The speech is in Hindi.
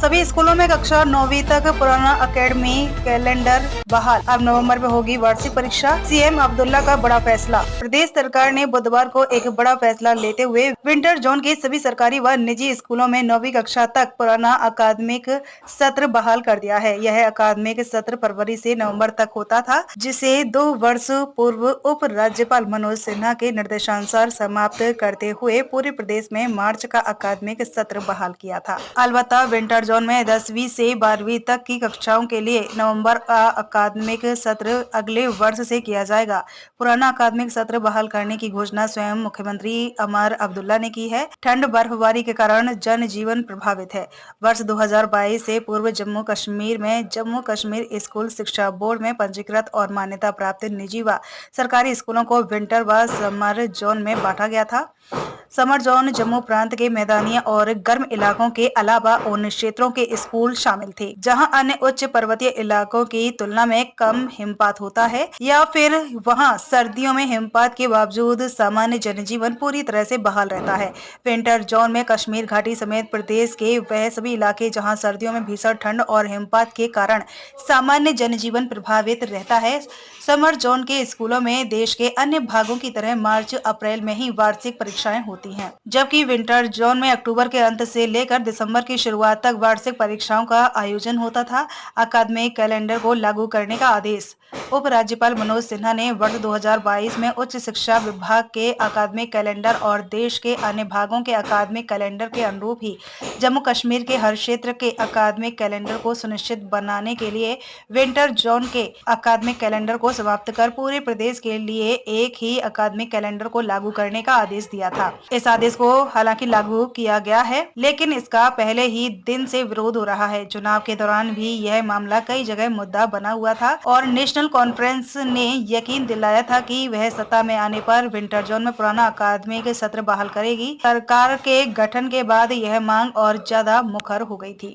सभी स्कूलों में कक्षा 9वीं तक पुराना एकेडमिक कैलेंडर बहाल। अब नवंबर में होगी वार्षिक परीक्षा। सीएम अब्दुल्ला का बड़ा फैसला। प्रदेश सरकार ने बुधवार को एक बड़ा फैसला लेते हुए विंटर जोन के सभी सरकारी व निजी स्कूलों में 9वीं कक्षा तक पुराना अकादमिक सत्र बहाल कर दिया है। यह अकादमिक सत्र फरवरी से नवंबर तक होता था, जिसे 2 वर्ष पूर्व उप राज्यपाल मनोज सिन्हा के निर्देशानुसार समाप्त करते हुए पूरे प्रदेश में मार्च का अकादमिक सत्र बहाल किया था। अलबत्ता विंटर जोन में 10वीं से 12वीं तक की कक्षाओं के लिए नवंबर का अकादमिक सत्र अगले वर्ष से किया जाएगा। पुराना अकादमिक सत्र बहाल करने की घोषणा स्वयं मुख्यमंत्री अमर अब्दुल्ला ने की है। ठंड बर्फबारी के कारण जनजीवन प्रभावित है। वर्ष 2022 से पूर्व जम्मू कश्मीर में जम्मू कश्मीर स्कूल शिक्षा बोर्ड में पंजीकृत और मान्यता प्राप्त निजी व सरकारी स्कूलों को विंटर व समर जोन में बांटा गया था। समर जोन जम्मू प्रांत के मैदानी और गर्म इलाकों के अलावा उन क्षेत्रों के स्कूल शामिल थे जहां अन्य उच्च पर्वतीय इलाकों की तुलना में कम हिमपात होता है या फिर वहां सर्दियों में हिमपात के बावजूद सामान्य जनजीवन पूरी तरह से बहाल रहता है। विंटर जोन में कश्मीर घाटी समेत प्रदेश के वह सभी इलाके जहां सर्दियों में भीषण ठंड और हिमपात के कारण सामान्य जनजीवन प्रभावित रहता है। समर जोन के स्कूलों में देश के अन्य भागों की तरह मार्च अप्रैल में ही वार्षिक परीक्षाएं होती हैं, जबकि विंटर जोन में अक्टूबर के अंत से लेकर दिसंबर की शुरुआत तक वार्षिक परीक्षाओं का आयोजन होता था। अकादमिक कैलेंडर को लागू करने का आदेश उप राज्यपाल मनोज सिन्हा ने वर्ष 2022 में उच्च शिक्षा विभाग के अकादमिक कैलेंडर और देश के अन्य भागों के अकादमिक कैलेंडर के अनुरूप ही जम्मू कश्मीर के हर क्षेत्र के अकादमिक कैलेंडर को सुनिश्चित बनाने के लिए विंटर जोन के अकादमिक कैलेंडर को समाप्त कर पूरे प्रदेश के लिए एक ही अकादमिक कैलेंडर को लागू करने का आदेश दिया था। इस आदेश को हालांकि लागू किया गया है, लेकिन इसका पहले ही दिन से विरोध हो रहा है। चुनाव के दौरान भी यह मामला कई जगह मुद्दा बना हुआ था और नेशनल कॉन्फ्रेंस ने यकीन दिलाया था कि वह सत्ता में आने पर विंटर जोन में पुराना अकादमिक सत्र बहाल करेगी। सरकार के गठन के बाद यह मांग और ज्यादा मुखर हो गई थी।